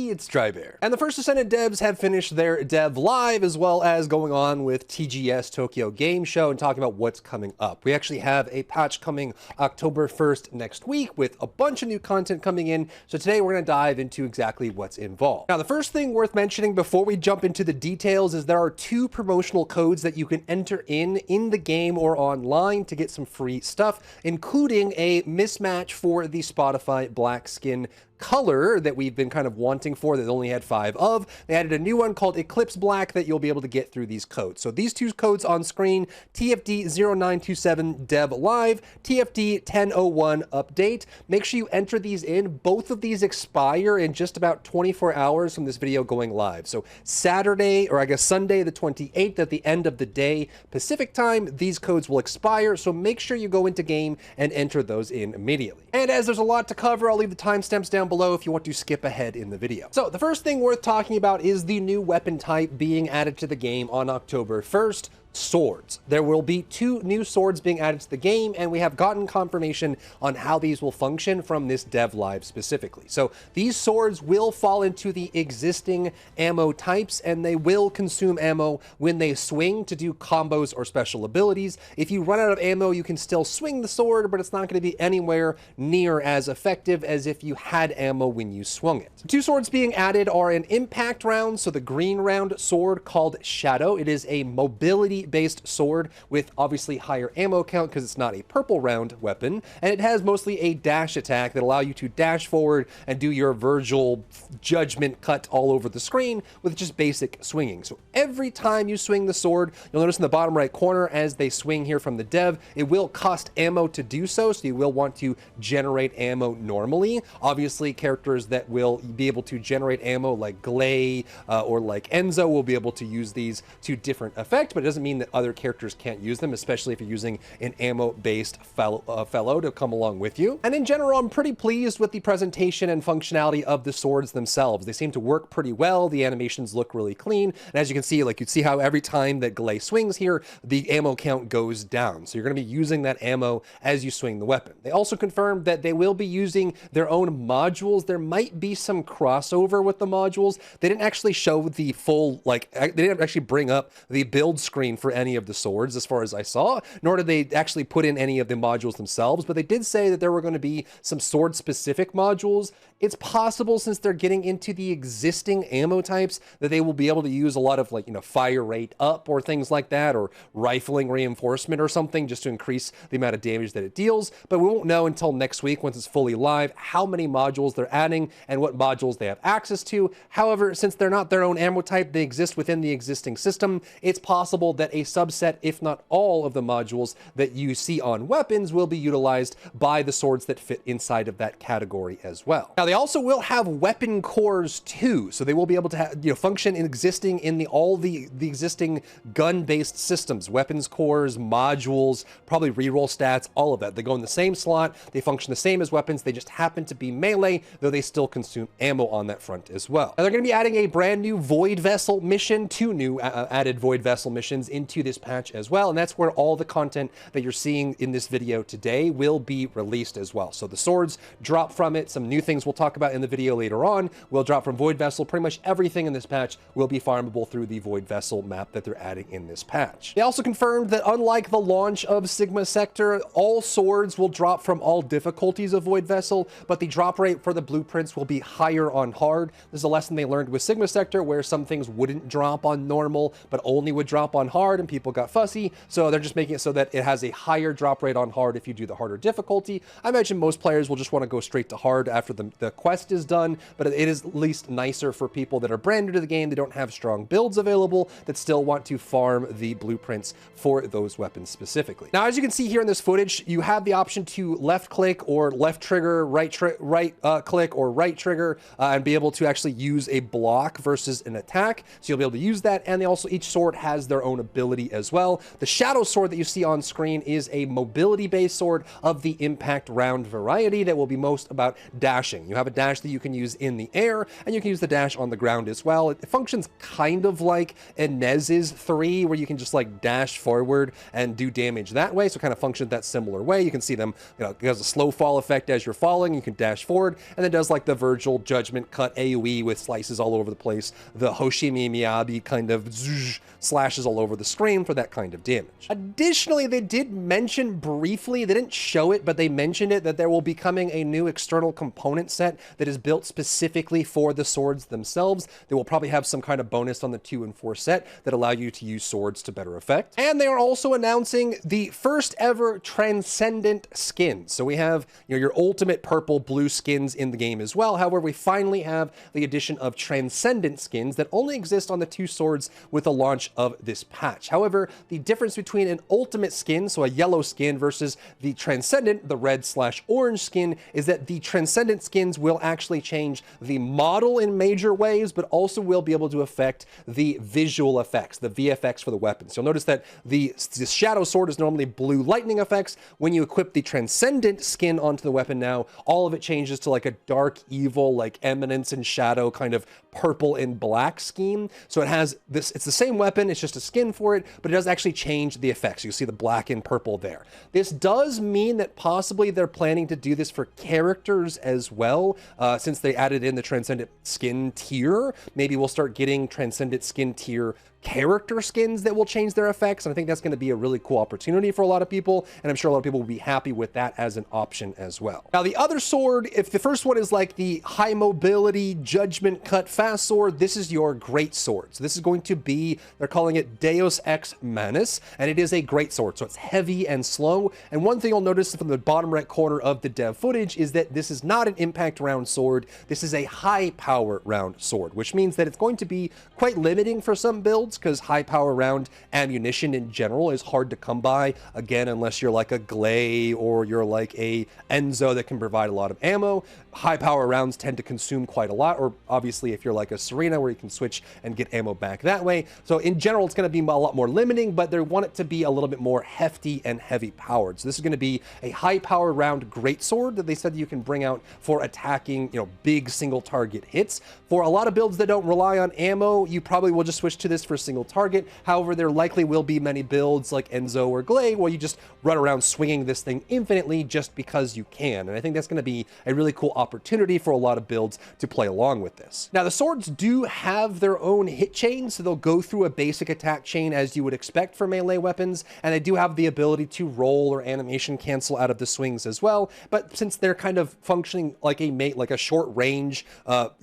everybody, it's Drybear. And the First Descendant devs have finished their dev live, as well as going on with TGS Tokyo Game Show and talking about what's coming up. We actually have a patch coming October 1st next week with a bunch of new content coming in. So today we're going to dive into exactly what's involved. Now, the first thing worth mentioning before we jump into the details is there are 2 promotional codes that you can enter in the game or online to get some free stuff, including a mismatch for the Spotify black skin color that we've been kind of wanting for that they only had 5 of. They added a new one called Eclipse Black that you'll be able to get through these codes. So these 2 codes on screen, TFD 0927 Dev Live, TFD 1001 Update. Make sure you enter these in. Both of these expire in just about 24 hours from this video going live. So Saturday, or I guess Sunday the 28th at the end of the day Pacific time, these codes will expire. So make sure you go into game and enter those in immediately. And as there's a lot to cover, I'll leave the timestamps down below if you want to skip ahead in the video. So the first thing worth talking about is the new weapon type being added to the game on October 1st. Swords. There will be 2 new swords being added to the game, and we have gotten confirmation on how these will function from this dev live specifically. So these swords will fall into the existing ammo types, and they will consume ammo when they swing to do combos or special abilities. If you run out of ammo, you can still swing the sword, but it's not going to be anywhere near as effective as if you had ammo when you swung it. 2 swords being added are an impact round, so the green round sword called Shadow. It is a mobility based sword with obviously higher ammo count because it's not a purple round weapon, and it has mostly a dash attack that allow you to dash forward and do your Virgil judgment cut all over the screen with just basic swinging. So every time you swing the sword, you'll notice in the bottom right corner as they swing here from the dev, it will cost ammo to do so, so you will want to generate ammo normally. Obviously, characters that will be able to generate ammo like Glay or like Enzo will be able to use these to different effect, but it doesn't mean that other characters can't use them, especially if you're using an ammo-based fellow to come along with you. And in general, I'm pretty pleased with the presentation and functionality of the swords themselves. They seem to work pretty well. The animations look really clean. And as you can see, like you see how every time that Glay swings here, the ammo count goes down. So you're going to be using that ammo as you swing the weapon. They also confirmed that they will be using their own modules. There might be some crossover with the modules. They didn't actually show the full, like, they didn't actually bring up the build screen for any of the swords as far as I saw, nor did they actually put in any of the modules themselves, but they did say that there were going to be some sword specific modules. It's possible, since they're getting into the existing ammo types, that they will be able to use a lot of, like, you know, fire rate up or things like that, or rifling reinforcement or something, just to increase the amount of damage that it deals. But we won't know until next week, once it's fully live, how many modules they're adding and what modules they have access to. However, since they're not their own ammo type, they exist within the existing system, it's possible that a subset, if not all, of the modules that you see on weapons will be utilized by the swords that fit inside of that category as well. Now, they also will have weapon cores too, so they will be able to have, you know, function in existing in all the existing gun-based systems, weapons cores, modules, probably reroll stats, all of that. They go in the same slot, they function the same as weapons, they just happen to be melee, though they still consume ammo on that front as well. Now, they're going to be adding a brand new Void Vessel mission, 2 new added Void Vessel missions into this patch as well, and that's where all the content that you're seeing in this video today will be released as well. So the swords drop from it, some new things we'll talk about in the video later on will drop from Void Vessel. Pretty much everything in this patch will be farmable through the Void Vessel map that they're adding in this patch. They also confirmed that unlike the launch of Sigma Sector, all swords will drop from all difficulties of Void Vessel, but the drop rate for the blueprints will be higher on hard. This is a lesson they learned with Sigma Sector, where some things wouldn't drop on normal, but only would drop on hard, and people got fussy, so they're just making it so that it has a higher drop rate on hard if you do the harder difficulty. I imagine most players will just want to go straight to hard after the quest is done, but it is at least nicer for people that are brand new to the game, they don't have strong builds available, that still want to farm the blueprints for those weapons specifically. Now, as you can see here in this footage, you have the option to left click or left trigger, right click or right trigger, and be able to actually use a block versus an attack. So you'll be able to use that, and they also, each sword has their own ability ability as well. The shadow sword that you see on screen is a mobility-based sword of the impact round variety that will be most about dashing. You have a dash that you can use in the air, and you can use the dash on the ground as well. It functions kind of like Inez's 3, where you can just like dash forward and do damage that way, so it kind of functions that similar way. You can see them, it has a slow fall effect as you're falling, you can dash forward, and then does like the Virgil Judgment Cut AoE with slices all over the place, the Hoshimi Miyabi kind of slashes all over the screen for that kind of damage. Additionally, they did mention briefly, they didn't show it, but they mentioned it, that there will be coming a new external component set that is built specifically for the swords themselves. They will probably have some kind of bonus on the 2 and 4 set that allow you to use swords to better effect. And they are also announcing the first ever Transcendent skins. So we have, your ultimate purple, blue skins in the game as well. However, we finally have the addition of Transcendent skins that only exist on the 2 swords with the launch of this patch. However, the difference between an ultimate skin, so a yellow skin, versus the Transcendent, the red/orange skin, is that the Transcendent skins will actually change the model in major ways, but also will be able to affect the visual effects, the VFX for the weapons. You'll notice that the shadow sword is normally blue lightning effects. When you equip the Transcendent skin onto the weapon now, all of it changes to like a dark evil, like Eminence and Shadow kind of purple and black scheme. So it has this, it's the same weapon, it's just a skin for it, but it does actually change the effects. You see the black and purple there. This does mean that possibly they're planning to do this for characters as well, since they added in the Transcendent skin tier. Maybe we'll start getting Transcendent skin tier character skins that will change their effects, and I think that's going to be a really cool opportunity for a lot of people, and I'm sure a lot of people will be happy with that as an option as well. Now, the other sword, if the first one is like the high mobility Judgment Cut fast sword, this is your great sword. So this is going to be, they're calling it Deus Ex Manus, and it is a great sword, so it's heavy and slow. And one thing you'll notice from the bottom right corner of the dev footage is that this is not an impact round sword, this is a high power round sword, which means that it's going to be quite limiting for some builds, because high power round ammunition in general is hard to come by, again, unless you're like a Glay or you're like a Enzo that can provide a lot of ammo. High power rounds tend to consume quite a lot, or obviously if you're like a Serena where you can switch and get ammo back that way. So in general, it's going to be a lot more limiting, but they want it to be a little bit more hefty and heavy powered. So this is going to be a high power round greatsword that they said you can bring out for attacking, big single target hits. For a lot of builds that don't rely on ammo, you probably will just switch to this for single target. However, there likely will be many builds like Enzo or Glay where you just run around swinging this thing infinitely just because you can. And I think that's going to be a really cool opportunity for a lot of builds to play along with this. Now, the swords do have their own hit chain, so they'll go through a basic attack chain as you would expect for melee weapons, and they do have the ability to roll or animation cancel out of the swings as well. But since they're kind of functioning like a short range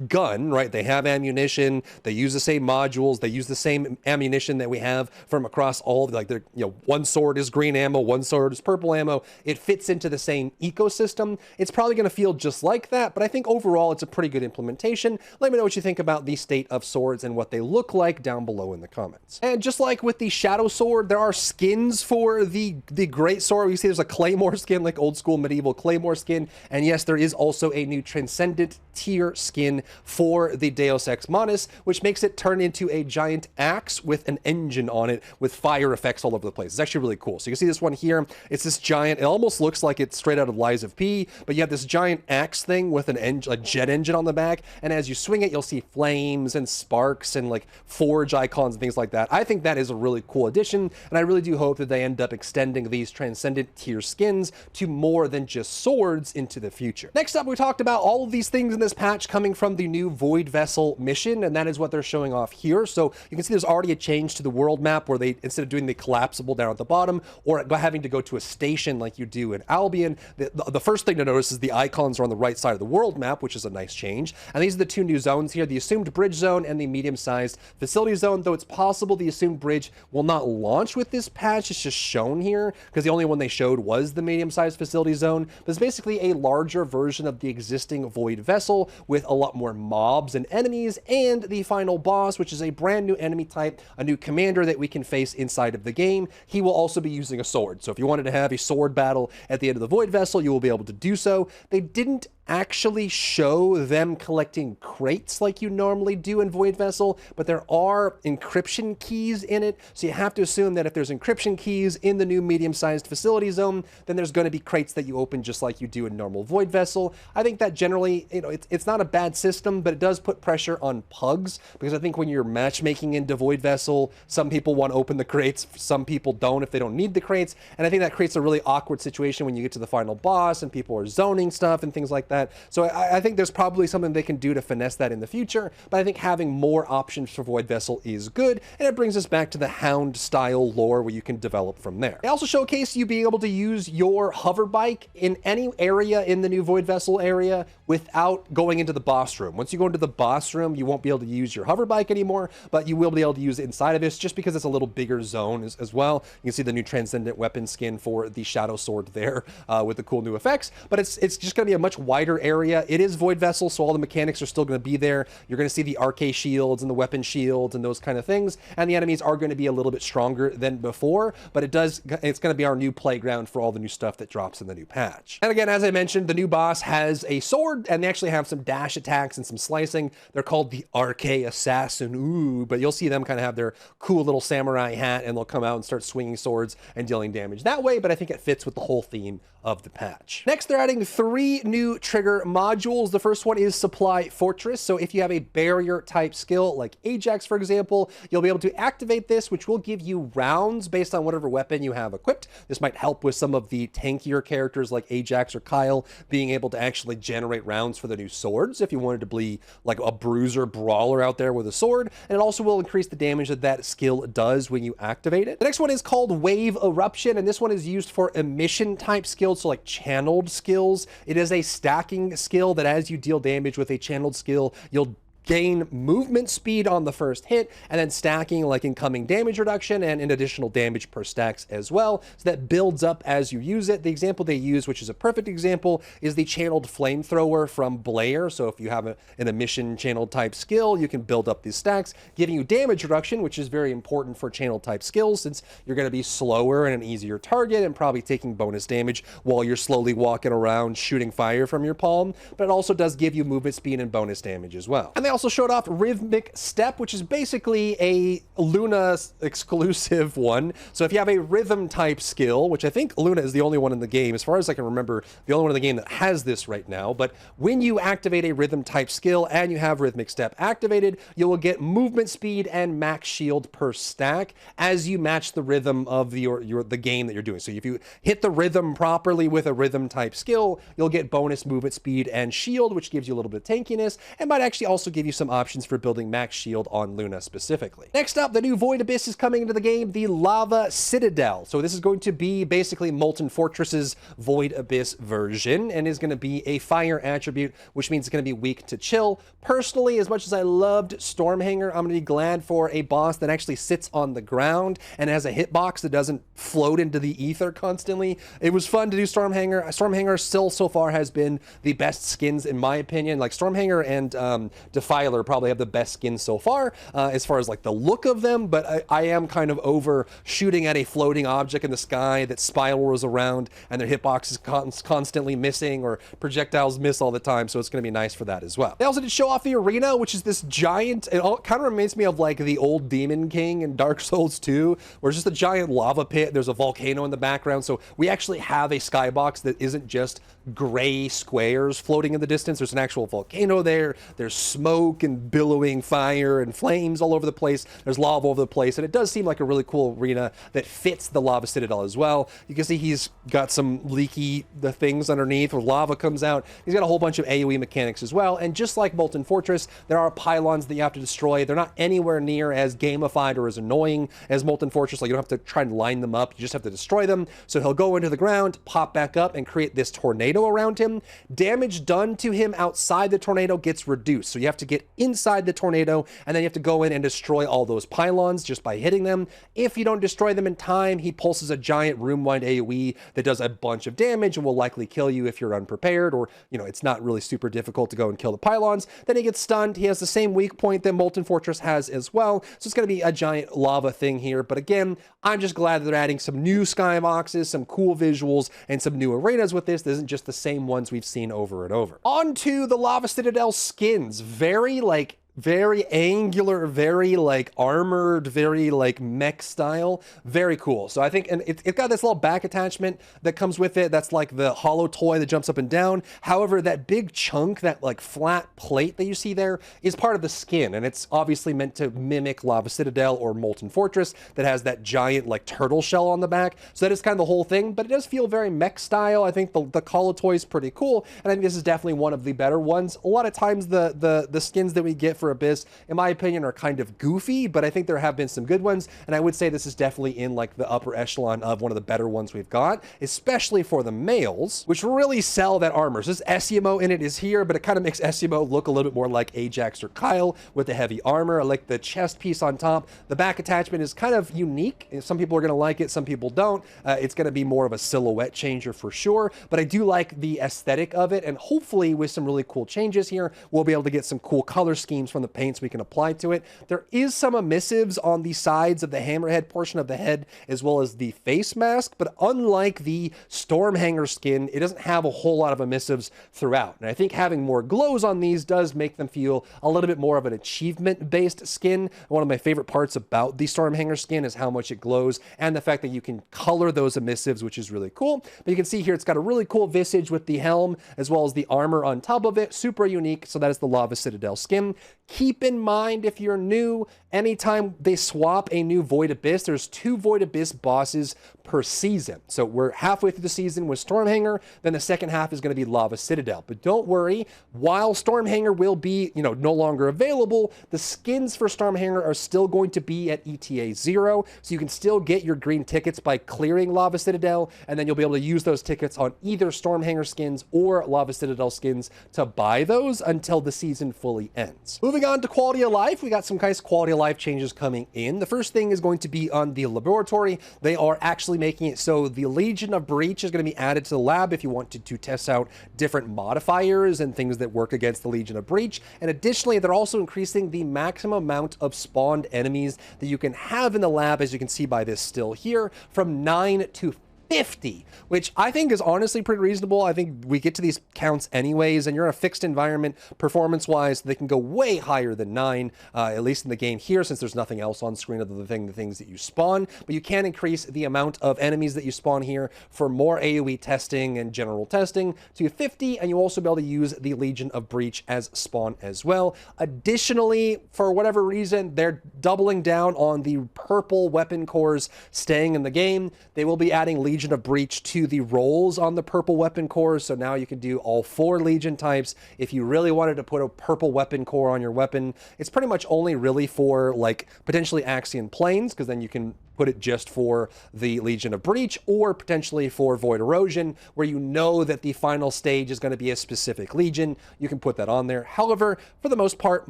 gun, right? They have ammunition, they use the same modules, they use the same ammunition that we have from across all, like, they're, one sword is green ammo, one sword is purple ammo. It fits into the same ecosystem. It's probably going to feel just like that, but I think overall it's a pretty good implementation. Let me know what you think about the state of swords and what they look like down below in the comments. And just like with the shadow sword, there are skins for the great sword. You see there's a claymore skin, like old school medieval claymore skin, and yes, there is also a new Transcendent tier skin for the Deus Ex Manus, which makes it turn into a giant axe with an engine on it with fire effects all over the place. It's actually really cool. So you can see this one here. It's this giant, it almost looks like it's straight out of Lies of P, but you have this giant axe thing with a jet engine on the back, and as you swing it, you'll see flames and sparks and like forge icons and things like that. I think that is a really cool addition, and I really do hope that they end up extending these Transcendent tier skins to more than just swords into the future. Next up, we talked about all of these things in this patch coming from the new Void Vessel mission, and that is what they're showing off here. So you can see there's already a change to the world map where they, instead of doing the collapsible down at the bottom or having to go to a station like you do in Albion, the first thing to notice is the icons are on the right side of the world map, which is a nice change. And these are the two new zones here, the assumed bridge zone and the medium-sized facility zone, though it's possible the assumed bridge will not launch with this patch. It's just shown here because the only one they showed was the medium-sized facility zone. But it's basically a larger version of the existing Void Vessel with a lot more mobs and enemies, and the final boss, which is a brand new enemy type, a new commander that we can face inside of the game. He will also be using a sword. So if you wanted to have a sword battle at the end of the Void Vessel, you will be able to do so. They didn't actually show them collecting crates like you normally do in Void Vessel, but there are encryption keys in it. So you have to assume that if there's encryption keys in the new medium-sized facility zone, then there's going to be crates that you open just like you do in normal Void Vessel. I think that generally, it's not a bad system, but it does put pressure on pugs, because I think when you're matchmaking into Void Vessel, some people want to open the crates, some people don't if they don't need the crates, and I think that creates a really awkward situation when you get to the final boss and people are zoning stuff and things like that. So I think there's probably something they can do to finesse that in the future, but I think having more options for Void Vessel is good, and it brings us back to the Hound style lore where you can develop from there. They also showcase you being able to use your hover bike in any area in the new Void Vessel area without going into the boss room. Once you go into the boss room, you won't be able to use your hover bike anymore, but you will be able to use it inside of this just because it's a little bigger zone as well. You can see the new Transcendent weapon skin for the Shadow Sword there with the cool new effects, but it's just going to be a much wider area. It is Void Vessel, so all the mechanics are still going to be there. You're going to see the arcade shields and the weapon shields and those kind of things, and the enemies are going to be a little bit stronger than before, but it's going to be our new playground for all the new stuff that drops in the new patch. And again, as I mentioned, the new boss has a sword, and they actually have some dash attacks and some slicing. They're called the Arcade Assassin, ooh, but you'll see them kind of have their cool little samurai hat, and they'll come out and start swinging swords and dealing damage that way, but I think it fits with the whole theme of the patch. Next, they're adding 3 new trigger modules. The first one is Supply Fortress. So if you have a barrier type skill like Ajax, for example, you'll be able to activate this, which will give you rounds based on whatever weapon you have equipped. This might help with some of the tankier characters like Ajax or Kyle being able to actually generate rounds for the new swords if you wanted to be like a bruiser brawler out there with a sword. And it also will increase the damage that that skill does when you activate it. The next one is called Wave Eruption, and this one is used for emission type skills, so like channeled skills. It is a stacking skill that as you deal damage with a channeled skill, you'll gain movement speed on the first hit, and then stacking like incoming damage reduction and an additional damage per stacks as well. So that builds up as you use it. The example they use, which is a perfect example, is the channeled flamethrower from Blair. So if you have an emission channel type skill, you can build up these stacks, giving you damage reduction, which is very important for channel type skills since you're going to be slower and an easier target and probably taking bonus damage while you're slowly walking around shooting fire from your palm. But it also does give you movement speed and bonus damage as well. And they also showed off Rhythmic Step, which is basically a Luna exclusive one. So if you have a rhythm type skill, which I think Luna is the only one in the game, as far as I can remember, the only one in the game that has this right now, but when you activate a rhythm type skill and you have Rhythmic Step activated, you will get movement speed and max shield per stack as you match the rhythm of the game that you're doing. So if you hit the rhythm properly with a rhythm type skill, you'll get bonus movement speed and shield, which gives you a little bit of tankiness and might actually also give you some options for building max shield on Luna specifically. Next up, the new Void Abyss is coming into the game, the Lava Citadel. So this is going to be basically Molten Fortress's Void Abyss version and is going to be a fire attribute, which means it's going to be weak to chill. Personally, as much as I loved Stormhanger, I'm going to be glad for a boss that actually sits on the ground and has a hitbox that doesn't float into the ether constantly. It was fun to do Stormhanger. Stormhanger still so far has been the best skins in my opinion. Like Stormhanger and Defiler probably have the best skins so far as far as like the look of them, but I am kind of over shooting at a floating object in the sky that spirals around and their hitbox is constantly missing or projectiles miss all the time, so it's going to be nice for that as well. They also did show off the arena, which is this giant, it all kind of reminds me of like the old Demon King in Dark Souls 2, where it's just a giant lava pit, there's a volcano in the background, so we actually have a skybox that isn't just gray squares floating in the distance. There's an actual volcano there, there's smoke and billowing fire and flames all over the place, there's lava all over the place, and it does seem like a really cool arena that fits the Lava Citadel as well. You can see he's got some leaky things underneath where lava comes out. He's got a whole bunch of AoE mechanics as well, and just like Molten Fortress, there are pylons that you have to destroy. They're not anywhere near as gamified or as annoying as Molten Fortress. Like, you don't have to try and line them up, you just have to destroy them. So he'll go into the ground, pop back up, and create this tornado around him. Damage done to him outside the tornado gets reduced, so you have to get inside the tornado, and then you have to go in and destroy all those pylons just by hitting them. If you don't destroy them in time, he pulses a giant room-wide AoE that does a bunch of damage and will likely kill you if you're unprepared, or, you know, it's not really super difficult to go and kill the pylons. Then he gets stunned. He has the same weak point that Molten Fortress has as well, so it's going to be a giant lava thing here. But again, I'm just glad that they're adding some new skyboxes, some cool visuals, and some new arenas with this. This isn't just the same ones we've seen over and over. On to the Lava Citadel skins. Very angular, very like armored, very like mech style. Very cool. So I think, and it's got this little back attachment that comes with it. That's like the hollow toy that jumps up and down. However, that big chunk, that like flat plate that you see there is part of the skin. And it's obviously meant to mimic Lava Citadel or Molten Fortress that has that giant like turtle shell on the back. So that is kind of the whole thing, but it does feel very mech style. I think the hollow toy is pretty cool. And I think this is definitely one of the better ones. A lot of times the skins that we get for Abyss, in my opinion, are kind of goofy, but I think there have been some good ones, and I would say this is definitely in like the upper echelon of one of the better ones we've got, especially for the males, which really sell that armor. So this SEMO in it is here, but it kind of makes SEMO look a little bit more like Ajax or Kyle with the heavy armor. I like the chest piece on top. The back attachment is kind of unique. Some people are going to like it, some people don't. It's going to be more of a silhouette changer for sure, but I do like the aesthetic of it, and hopefully with some really cool changes here, we'll be able to get some cool color schemes from the paints we can apply to it. There is some emissives on the sides of the hammerhead portion of the head as well as the face mask, but unlike the Stormhanger skin, it doesn't have a whole lot of emissives throughout. And I think having more glows on these does make them feel a little bit more of an achievement-based skin. One of my favorite parts about the Stormhanger skin is how much it glows and the fact that you can color those emissives, which is really cool. But you can see here it's got a really cool visage with the helm as well as the armor on top of it. Super unique. So that is the Lava Citadel skin. Keep in mind, if you're new, anytime they swap a new Void Abyss, there's 2 Void Abyss bosses per season. So we're halfway through the season with Stormhanger, then the second half is going to be Lava Citadel. But don't worry, while Stormhanger will be, no longer available, the skins for Stormhanger are still going to be at ETA 0, so you can still get your green tickets by clearing Lava Citadel, and then you'll be able to use those tickets on either Stormhanger skins or Lava Citadel skins to buy those until the season fully ends. Moving on to quality of life, we got some nice quality of life changes coming in. The first thing is going to be on the laboratory. They are actually making it so the Legion of Breach is going to be added to the lab if you wanted to test out different modifiers and things that work against the Legion of Breach. And additionally, they're also increasing the maximum amount of spawned enemies that you can have in the lab, as you can see by this still here, from 9 to 50, which I think is honestly pretty reasonable. I think we get to these counts anyways, and you're in a fixed environment performance-wise, they can go way higher than 9, at least in the game here, since there's nothing else on screen other than the things that you spawn. But you can increase the amount of enemies that you spawn here for more AoE testing and general testing to 50, and you'll also be able to use the Legion of Breach as spawn as well. Additionally, for whatever reason, they're doubling down on the purple weapon cores staying in the game. They will be adding Legion of Breach to the rolls on the purple weapon cores, so now you can do all 4 Legion types. If you really wanted to put a purple weapon core on your weapon, it's pretty much only really for like potentially Axion Planes, because then you can put it just for the Legion of Breach, or potentially for Void Erosion, where you know that the final stage is going to be a specific Legion. You can put that on there. However, for the most part,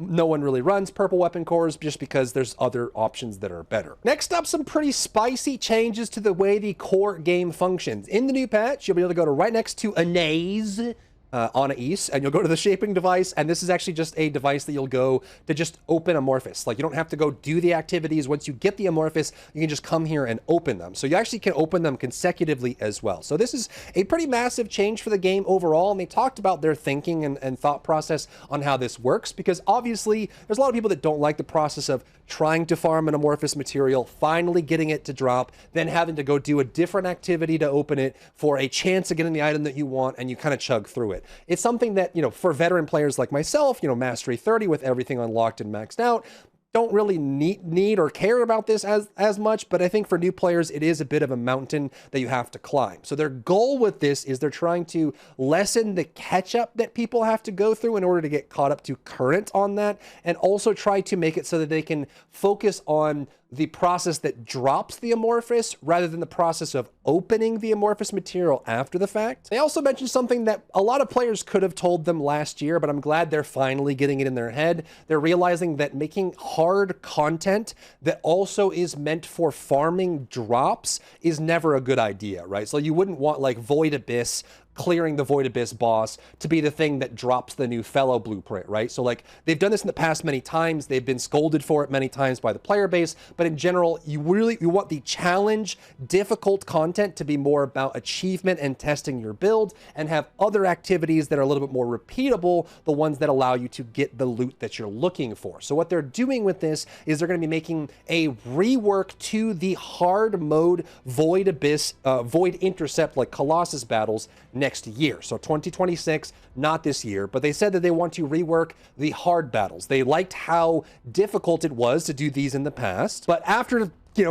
no one really runs purple weapon cores just because there's other options that are better. Next up, some pretty spicy changes to the way the core game functions. In the new patch, you'll be able to go to right next to Anais, Anais, and you'll go to the shaping device, and this is actually just a device that you'll go to just open Amorphous. Like, you don't have to go do the activities. Once you get the Amorphous, you can just come here and open them. So you actually can open them consecutively as well. So this is a pretty massive change for the game overall, and they talked about their thinking and thought process on how this works, because obviously there's a lot of people that don't like the process of trying to farm an Amorphous material, finally getting it to drop, then having to go do a different activity to open it for a chance of getting the item that you want, and you kind of chug through it. It's something that, for veteran players like myself, Mastery 30 with everything unlocked and maxed out, don't really need or care about this as much, but I think for new players, it is a bit of a mountain that you have to climb. So their goal with this is they're trying to lessen the catch-up that people have to go through in order to get caught up to current on that, and also try to make it so that they can focus on the process that drops the Amorphous rather than the process of opening the Amorphous material after the fact. They also mentioned something that a lot of players could have told them last year, but I'm glad they're finally getting it in their head. They're realizing that making hard content that also is meant for farming drops is never a good idea, right? So you wouldn't want like Void Abyss clearing the Void Abyss boss to be the thing that drops the new Fellow blueprint, right? So like they've done this in the past many times. They've been scolded for it many times by the player base, but in general, you want the challenge, difficult content to be more about achievement and testing your build, and have other activities that are a little bit more repeatable, the ones that allow you to get the loot that you're looking for. So what they're doing with this is they're going to be making a rework to the hard mode Void Abyss, Void Intercept, like Colossus battles next year. So 2026, not this year, but they said that they want to rework the hard battles. They liked how difficult it was to do these in the past, but after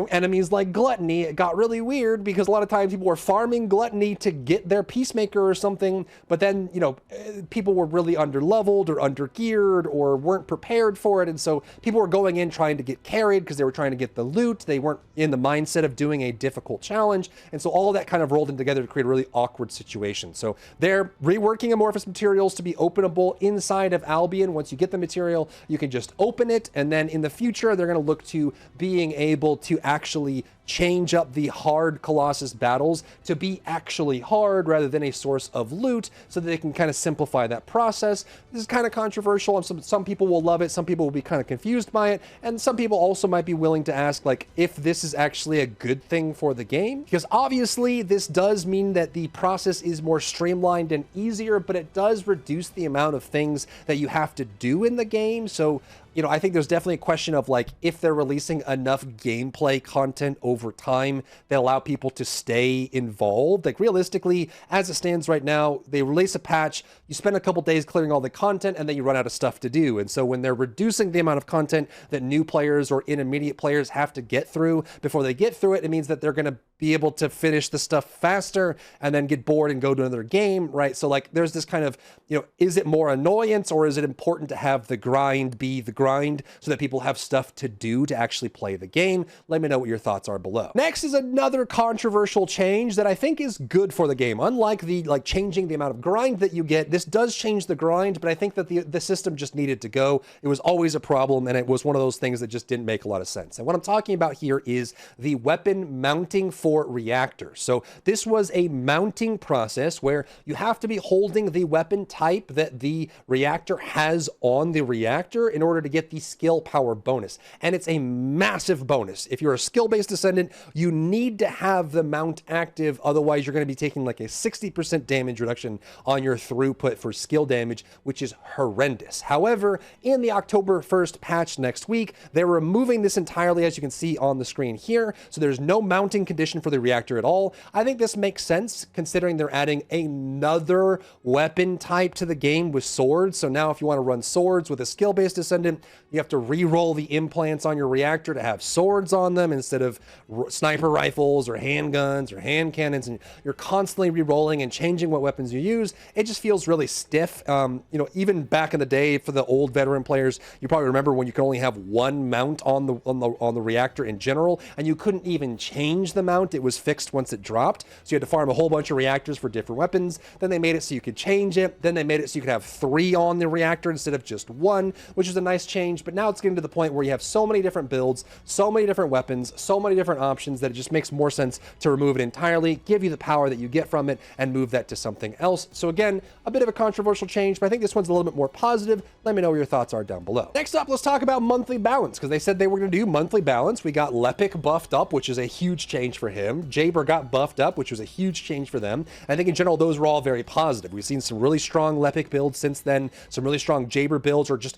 enemies like Gluttony, it got really weird because a lot of times people were farming Gluttony to get their Peacemaker or something, but then, people were really underleveled or undergeared or weren't prepared for it, and so people were going in trying to get carried because they were trying to get the loot. They weren't in the mindset of doing a difficult challenge, and so all of that kind of rolled in together to create a really awkward situation. So they're reworking amorphous materials to be openable inside of Albion. Once you get the material, you can just open it, and then in the future, they're going to look to being able to actually change up the hard Colossus battles to be actually hard rather than a source of loot, so that they can kind of simplify that process. This is kind of controversial, and some people will love it, some people will be kind of confused by it, and some people also might be willing to ask, like, if this is actually a good thing for the game, because obviously this does mean that the process is more streamlined and easier, but it does reduce the amount of things that you have to do in the game. So I think there's definitely a question of like, if they're releasing enough gameplay content over time that allow people to stay involved. Like realistically, as it stands right now, they release a patch, you spend a couple days clearing all the content, and then you run out of stuff to do. And so when they're reducing the amount of content that new players or intermediate players have to get through before they get through it, it means that they're going to be able to finish the stuff faster and then get bored and go to another game, right? So like there's this kind of, is it more annoyance, or is it important to have the grind be the grind so that people have stuff to do to actually play the game? Let me know what your thoughts are below. Next is another controversial change that I think is good for the game. Unlike the changing the amount of grind that you get, this does change the grind, but I think that the system just needed to go. It was always a problem, and it was one of those things that just didn't make a lot of sense. And what I'm talking about here is the weapon mounting for reactors. So this was a mounting process where you have to be holding the weapon type that the reactor has on the reactor in order to get the skill power bonus. And it's a massive bonus. If you're a skill-based Descendant, you need to have the mount active, otherwise you're going to be taking like a 60% damage reduction on your throughput for skill damage, which is horrendous. However, in the October 1st patch next week, they're removing this entirely, as you can see on the screen here. So there's no mounting condition for the reactor at all. I think this makes sense considering they're adding another weapon type to the game with swords. So now if you want to run swords with a skill-based Descendant, you have to re-roll the implants on your reactor to have swords on them instead of sniper rifles or handguns or hand cannons, and you're constantly re-rolling and changing what weapons you use. It just feels really stiff. Even back in the day for the old veteran players, you probably remember when you could only have one mount on the reactor in general, and you couldn't even change the mount. It was fixed once it dropped. So you had to farm a whole bunch of reactors for different weapons. Then they made it so you could change it. Then they made it so you could have 3 on the reactor instead of just 1, which is a nice change. But now it's getting to the point where you have so many different builds, so many different weapons, so many different options that it just makes more sense to remove it entirely, give you the power that you get from it, and move that to something else. So again, a bit of a controversial change, but I think this one's a little bit more positive. Let me know what your thoughts are down below. Next up, let's talk about monthly balance, because they said they were going to do monthly balance. We got Lepic buffed up, which is a huge change for him. Jayber got buffed up, which was a huge change for them. I think in general, those were all very positive. We've seen some really strong Lepic builds since then, some really strong Jayber builds, or just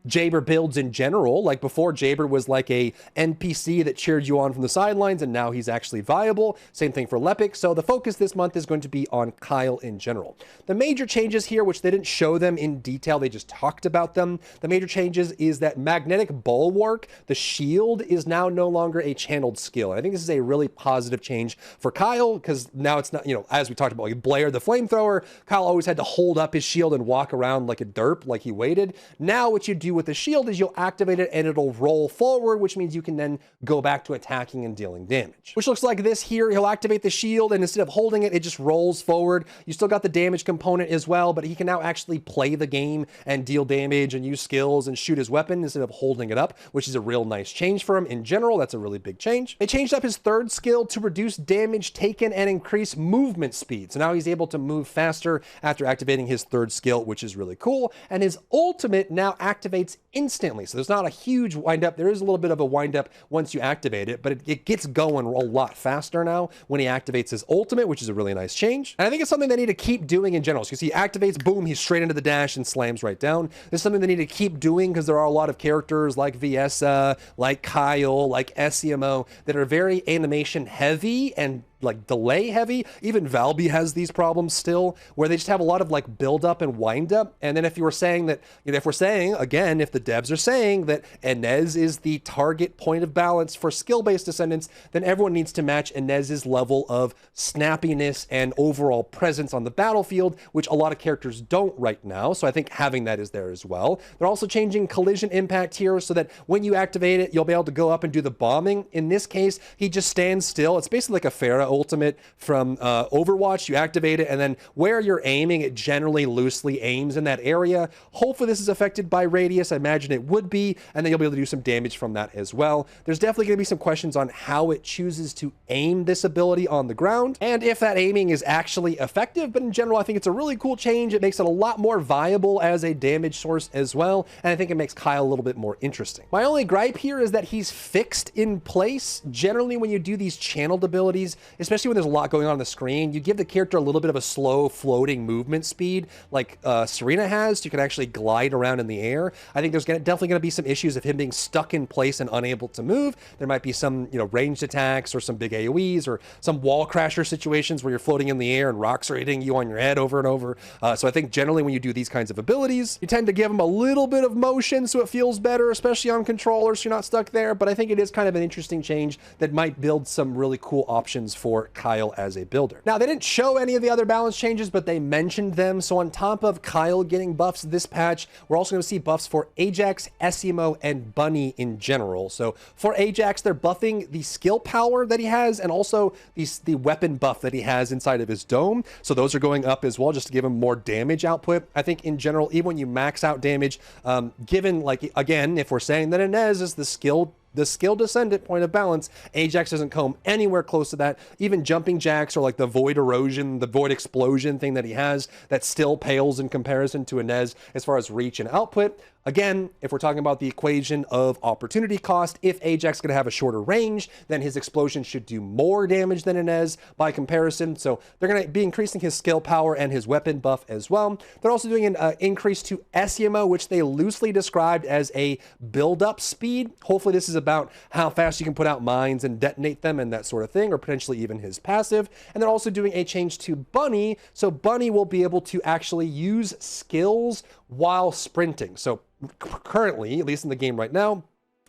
Jayber builds in general. Like before, Jayber was like a NPC that cheered you on from the sidelines, and now he's actually viable. Same thing for Lepic. So the focus this month is going to be on Kyle in general. The major changes here, which they didn't show them in detail, they just talked about them. The major changes is that Magnetic Bulwark, the shield, is now no longer a channeled skill. And I think this is a really positive change for Kyle, because now it's not, as we talked about, like Blair the Flamethrower, Kyle always had to hold up his shield and walk around like a derp, like he waited. Now what you do do with the shield is you'll activate it and it'll roll forward, which means you can then go back to attacking and dealing damage. Which looks like this here. He'll activate the shield, and instead of holding it, it just rolls forward. You still got the damage component as well, but he can now actually play the game and deal damage and use skills and shoot his weapon instead of holding it up, which is a real nice change for him in general. That's a really big change. They changed up his third skill to reduce damage taken and increase movement speed. So now he's able to move faster after activating his third skill, which is really cool. And his ultimate now activates instantly. So there's not a huge wind up. There is a little bit of a wind up once you activate it, but it gets going a lot faster now when he activates his ultimate, which is a really nice change. And I think it's something they need to keep doing in general. So you see, he activates, boom, he's straight into the dash and slams right down. This is something they need to keep doing because there are a lot of characters like Viessa, like Kyle, like SEMO that are very animation heavy and like delay heavy. Even Valby has these problems still where they just have a lot of like build up and wind up. And then if you were saying that, if we're saying again, if the devs are saying that Inez is the target point of balance for skill-based Descendants, then everyone needs to match Inez's level of snappiness and overall presence on the battlefield, which a lot of characters don't right now. So I think having that is there as well. They're also changing collision impact here so that when you activate it, you'll be able to go up and do the bombing. In this case, he just stands still. It's basically like a Pharah ultimate from Overwatch. You activate it, and then where you're aiming, it generally loosely aims in that area. Hopefully this is affected by radius. I imagine it would be, and then you'll be able to do some damage from that as well. There's definitely going to be some questions on how it chooses to aim this ability on the ground, and if that aiming is actually effective. But in general, I think it's a really cool change. It makes it a lot more viable as a damage source as well, and I think it makes Kyle a little bit more interesting. My only gripe here is that he's fixed in place. Generally, when you do these channeled abilities, especially when there's a lot going on the screen, you give the character a little bit of a slow floating movement speed like Serena has, so you can actually glide around in the air. I think there's definitely going to be some issues of him being stuck in place and unable to move. There might be some ranged attacks or some big AoEs or some wall crasher situations where you're floating in the air and rocks are hitting you on your head over and over. So I think generally when you do these kinds of abilities, you tend to give them a little bit of motion so it feels better, especially on controllers, so you're not stuck there. But I think it is kind of an interesting change that might build some really cool options for Kyle as a builder. Now, they didn't show any of the other balance changes, but they mentioned them. So on top of Kyle getting buffs this patch, we're also going to see buffs for Ajax, SEMO, and Bunny in general. So for Ajax, they're buffing the skill power that he has and also the weapon buff that he has inside of his dome. So those are going up as well, just to give him more damage output. I think in general, even when you max out damage, given like, again, if we're saying that Inez is the skill descendant point of balance, Ajax doesn't come anywhere close to that. Even jumping jacks or like the void erosion, the void explosion thing that he has, that still pales in comparison to Inez as far as reach and output. Again, if we're talking about the equation of opportunity cost, if Ajax is going to have a shorter range, then his explosion should do more damage than Inez by comparison. So they're going to be increasing his skill power and his weapon buff as well. They're also doing an increase to SEMO, which they loosely described as a build-up speed. Hopefully this is about how fast you can put out mines and detonate them and that sort of thing, or potentially even his passive. And they're also doing a change to Bunny. So Bunny will be able to actually use skills while sprinting. So currently, at least in the game right now,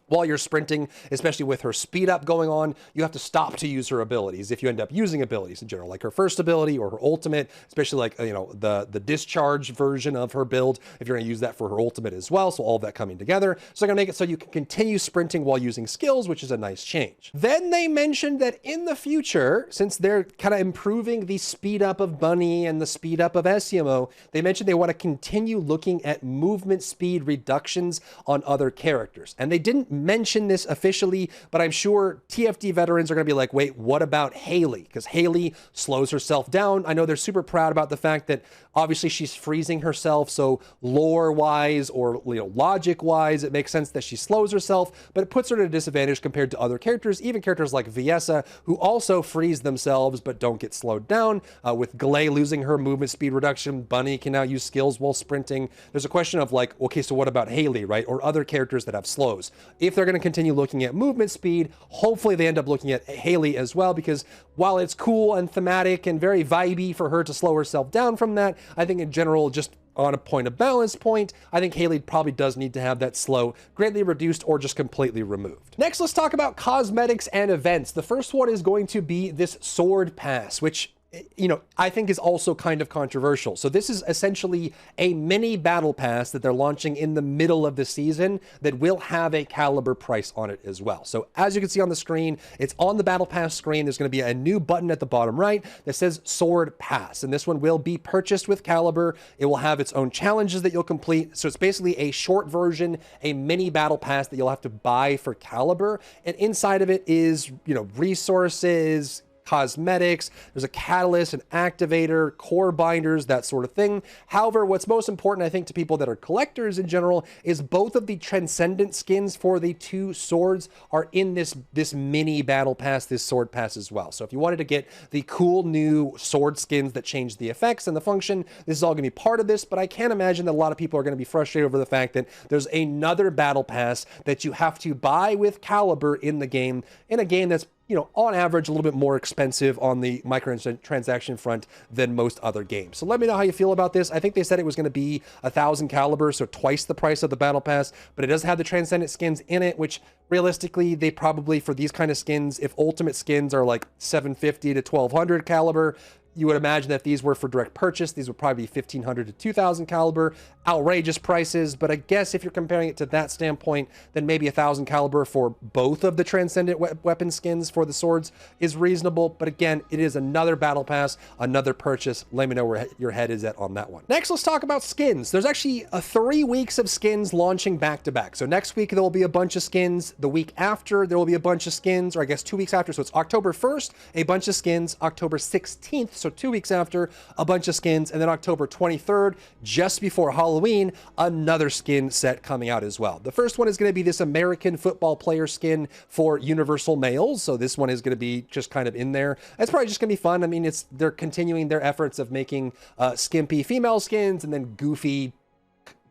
while you're sprinting, especially with her speed up going on, you have to stop to use her abilities if you end up using abilities in general, like her first ability or her ultimate, especially like, the discharge version of her build, if you're going to use that for her ultimate as well. So all of that coming together. So they're going to make it so you can continue sprinting while using skills, which is a nice change. Then they mentioned that in the future, since they're kind of improving the speed up of Bunny and the speed up of SEMO, they mentioned they want to continue looking at movement speed reductions on other characters. And they didn't mention this officially, but I'm sure TFD veterans are going to be like, wait, what about Haley? Because Haley slows herself down. I know they're super proud about the fact that obviously she's freezing herself, so lore-wise or logic-wise, it makes sense that she slows herself, but it puts her at a disadvantage compared to other characters, even characters like Viessa, who also freeze themselves but don't get slowed down. With Galay losing her movement speed reduction, Bunny can now use skills while sprinting. There's a question of like, okay, so what about Haley, right? Or other characters that have slows. If they're going to continue looking at movement speed, hopefully they end up looking at Haley as well, because while it's cool and thematic and very vibey for her to slow herself down from that, I think in general, just on a point of balance point, I think Haley probably does need to have that slow greatly reduced or just completely removed. Next, let's talk about cosmetics and events. The first one is going to be this sword pass, which you know, I think is also kind of controversial. So this is essentially a mini battle pass that they're launching in the middle of the season that will have a caliber price on it as well. So as you can see on the screen, it's on the battle pass screen. There's going to be a new button at the bottom right that says Sword Pass, and this one will be purchased with caliber. It will have its own challenges that you'll complete. So it's basically a short version, a mini battle pass that you'll have to buy for caliber. And inside of it is, you know, resources, cosmetics, there's a catalyst, an activator, core binders, that sort of thing. However, what's most important, I think, to people that are collectors in general is both of the Transcendent skins for the two swords are in this mini battle pass, this sword pass as well. So if you wanted to get the cool new sword skins that change the effects and the function, this is all going to be part of this, but I can't imagine that a lot of people are going to be frustrated over the fact that there's another battle pass that you have to buy with caliber in the game, in a game that's, you know, on average, a little bit more expensive on the microtransaction front than most other games. So let me know how you feel about this. I think they said it was going to be 1,000 caliber, so twice the price of the battle pass, but it does have the Transcendent skins in it, which realistically, they probably, for these kind of skins, if ultimate skins are like 750 to 1,200 caliber, you would imagine that if these were for direct purchase, these would probably be 1,500 to 2,000 caliber. Outrageous prices, but I guess if you're comparing it to that standpoint, then maybe 1,000 caliber for both of the Transcendent weapon skins for the swords is reasonable. But again, it is another battle pass, another purchase. Let me know where your head is at on that one. Next, let's talk about skins. There's actually 3 weeks of skins launching back to back. So next week, there will be a bunch of skins. The week after, there will be a bunch of skins, or I guess 2 weeks after. So it's October 1st, a bunch of skins, October 16th, so 2 weeks after, a bunch of skins, and then October 23rd, just before Halloween, another skin set coming out as well. The first one is going to be this American football player skin for universal males. So this one is going to be just kind of in there. It's probably just going to be fun. I mean, they're continuing their efforts of making skimpy female skins and then goofy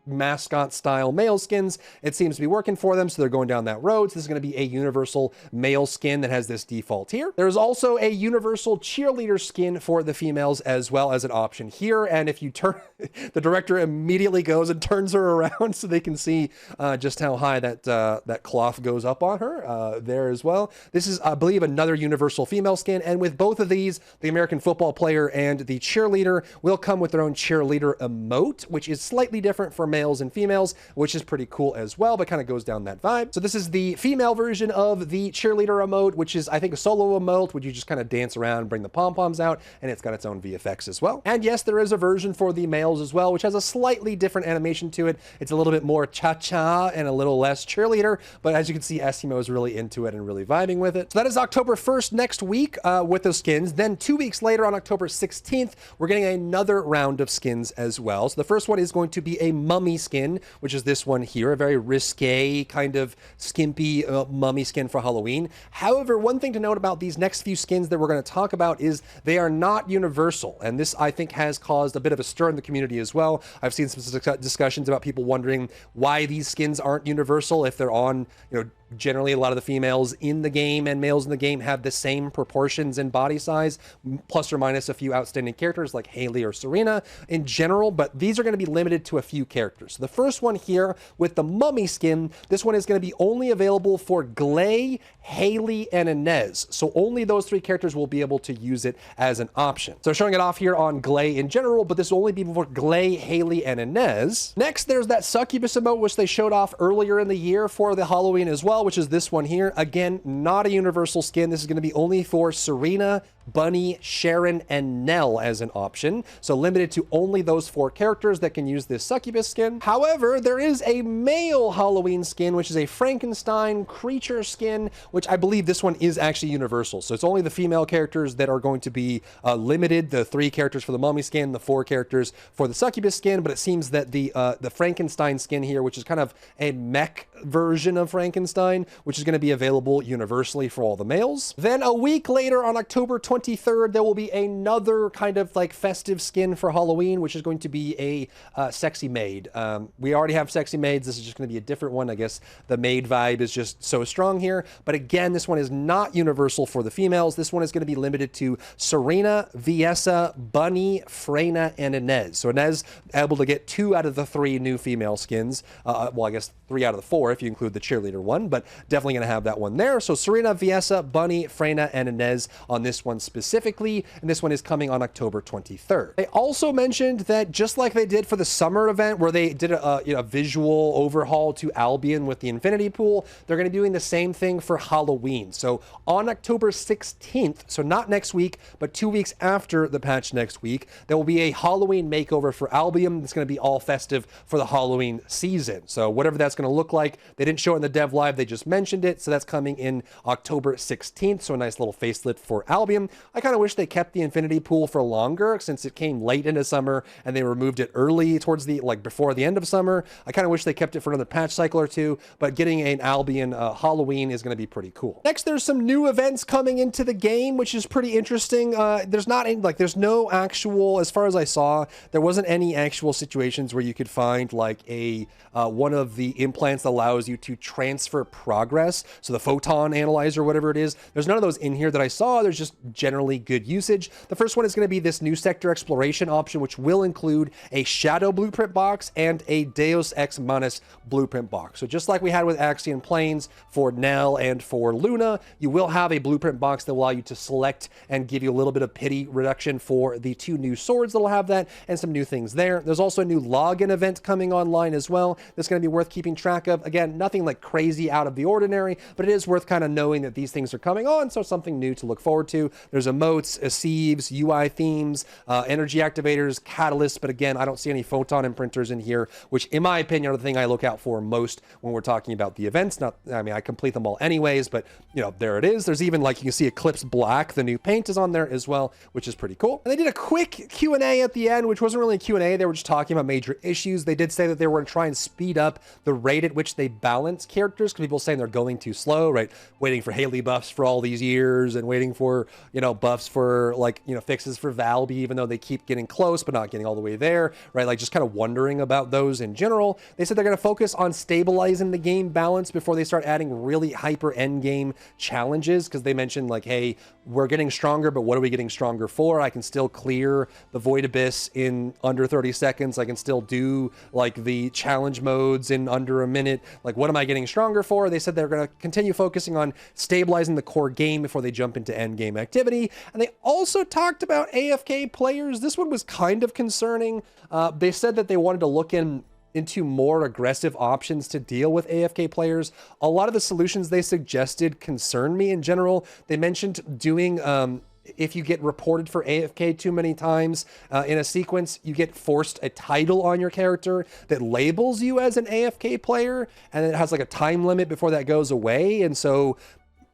mascot style male skins. It seems to be working for them, so they're going down that road. So this is going to be a universal male skin that has this default here. There's also a universal cheerleader skin for the females as well as an option here, and if you turn the director immediately goes and turns her around so they can see just how high that cloth goes up on her there as well. This is, I believe, another universal female skin, and with both of these, the American football player and the cheerleader will come with their own cheerleader emote, which is slightly different for males and females, which is pretty cool as well, but kind of goes down that vibe. So this is the female version of the cheerleader emote, which is, I think, a solo emote, which you just kind of dance around, bring the pom-poms out, and it's got its own VFX as well. And yes, there is a version for the males as well, which has a slightly different animation to it. It's a little bit more cha-cha and a little less cheerleader, but as you can see, Essimo is really into it and really vibing with it. So that is October 1st next week with those skins. Then 2 weeks later on October 16th, we're getting another round of skins as well. So the first one is going to be a mummy skin, which is this one here, a very risque kind of skimpy mummy skin for Halloween. However, one thing to note about these next few skins that we're going to talk about is they are not universal, and this I think has caused a bit of a stir in the community as well. I've seen some discussions about people wondering why these skins aren't universal if they're on, you know, generally a lot of the females in the game and males in the game have the same proportions and body size, plus or minus a few outstanding characters like Haley or Serena in general, but these are going to be limited to a few characters. So the first one here with the mummy skin, this one is going to be only available for Glay, Haley, and Inez. So only those 3 characters will be able to use it as an option. So showing it off here on Glay in general, but this will only be for Glay, Haley, and Inez. Next, there's that succubus emote, which they showed off earlier in the year for the Halloween as well, which is this one here. Again, not a universal skin. This is going to be only for Serena, Bunny, Sharon, and Nell as an option. So limited to only those 4 characters that can use this succubus skin. However, there is a male Halloween skin, which is a Frankenstein creature skin, which I believe this one is actually universal. So it's only the female characters that are going to be limited, the 3 characters for the mummy skin, the 4 characters for the succubus skin, but it seems that the Frankenstein skin here, which is kind of a mech version of Frankenstein, which is going to be available universally for all the males. Then a week later on October 23rd, there will be another kind of like festive skin for Halloween, which is going to be a sexy maid. We already have sexy maids. This is just going to be a different one. I guess the maid vibe is just so strong here. But again, this one is not universal for the females. This one is going to be limited to Serena, Viessa, Bunny, Freyna, and Inez. So Inez able to get 2 out of the 3 new female skins. Well, I guess 3 out of the 4 if you include the cheerleader one. but definitely going to have that one there. So Serena, Viessa, Bunny, Freyna, and Inez on this one specifically, and this one is coming on October 23rd. They also mentioned that just like they did for the summer event where they did a visual overhaul to Albion with the Infinity Pool, they're going to be doing the same thing for Halloween. So on October 16th, so not next week, but 2 weeks after the patch next week, there will be a Halloween makeover for Albion. It's going to be all festive for the Halloween season. So whatever that's going to look like, they didn't show it in the dev live, they just mentioned it. So that's coming in October 16th. So a nice little facelift for Albion. I kind of wish they kept the Infinity Pool for longer since it came late into summer and they removed it early towards the, before the end of summer. I kind of wish they kept it for another patch cycle or two, but getting an Albion Halloween is going to be pretty cool. Next, there's some new events coming into the game, which is pretty interesting. There's not any, there's no actual, as far as I saw, there wasn't any actual situations where you could find a one of the implants that allows you to transfer progress. So the photon analyzer, whatever it is, there's none of those in here that I saw. There's just generally good usage. The first one is going to be this new sector exploration option, which will include a shadow blueprint box and a Deus Ex Manus blueprint box. So just like we had with Axion Plains for Nell and for Luna, you will have a blueprint box that will allow you to select and give you a little bit of pity reduction for the 2 new swords that'll have that and some new things there. There's also a new login event coming online as well. That's going to be worth keeping track of. Again, nothing like crazy out of the ordinary, but it is worth kind of knowing that these things are coming on, so something new to look forward to. There's emotes, sieves, UI themes, energy activators, catalysts, but again, I don't see any photon imprinters in here, which in my opinion are the thing I look out for most when we're talking about the events. I complete them all anyways, but there it is. There's even you can see Eclipse Black, the new paint is on there as well, which is pretty cool. And they did a quick Q&A at the end, which wasn't really a Q&A. They were just talking about major issues. They did say that they were going to try and speed up the rate at which they balance characters, because people saying they're going too slow, right? Waiting for Haley buffs for all these years and waiting for, buffs for fixes for Valby, even though they keep getting close, but not getting all the way there, right? Just kind of wondering about those in general. They said they're going to focus on stabilizing the game balance before they start adding really hyper end game challenges, because they mentioned hey, we're getting stronger, but what are we getting stronger for? I can still clear the Void Abyss in under 30 seconds. I can still do the challenge modes in under a minute. What am I getting stronger for? They said they're going to continue focusing on stabilizing the core game before they jump into end game activity. And they also talked about AFK players. This one was kind of concerning. They said that they wanted to look into more aggressive options to deal with AFK players. A lot of the solutions they suggested concern me in general. They mentioned doing, if you get reported for AFK too many times in a sequence, you get forced a title on your character that labels you as an AFK player, and it has a time limit before that goes away. And so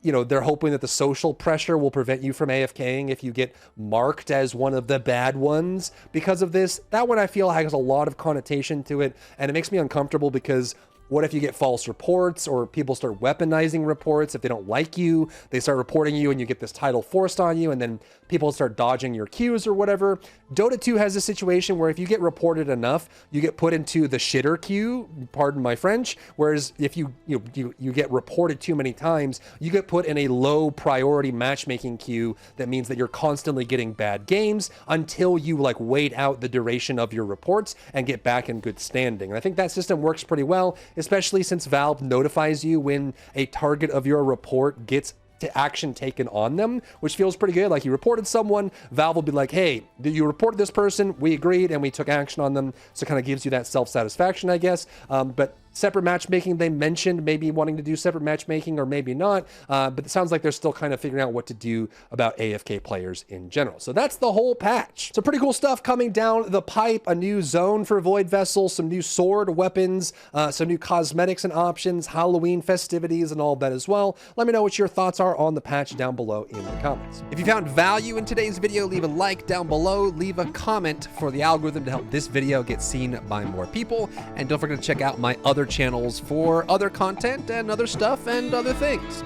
they're hoping that the social pressure will prevent you from AFKing if you get marked as one of the bad ones because of this. That one I feel has a lot of connotation to it, and it makes me uncomfortable because what if you get false reports or people start weaponizing reports? If they don't like you, they start reporting you and you get this title forced on you, and then people start dodging your queues or whatever. Dota 2 has a situation where if you get reported enough, you get put into the shitter queue, pardon my French, whereas if you get reported too many times, you get put in a low priority matchmaking queue. That means that you're constantly getting bad games until you wait out the duration of your reports and get back in good standing. And I think that system works pretty well, especially since Valve notifies you when a target of your report gets to action taken on them, which feels pretty good. You reported someone, Valve will be like, hey, you reported this person, we agreed, and we took action on them. So it kind of gives you that self-satisfaction, I guess. But separate matchmaking, they mentioned maybe wanting to do separate matchmaking or maybe not, but it sounds like they're still kind of figuring out what to do about AFK players in general. So that's the whole patch. So pretty cool stuff coming down the pipe, a new zone for Void Vessels, some new sword weapons, some new cosmetics and options, Halloween festivities and all of that as well. Let me know what your thoughts are on the patch down below in the comments. If you found value in today's video, leave a like down below, leave a comment for the algorithm to help this video get seen by more people, and don't forget to check out my other channels for other content and other stuff and other things.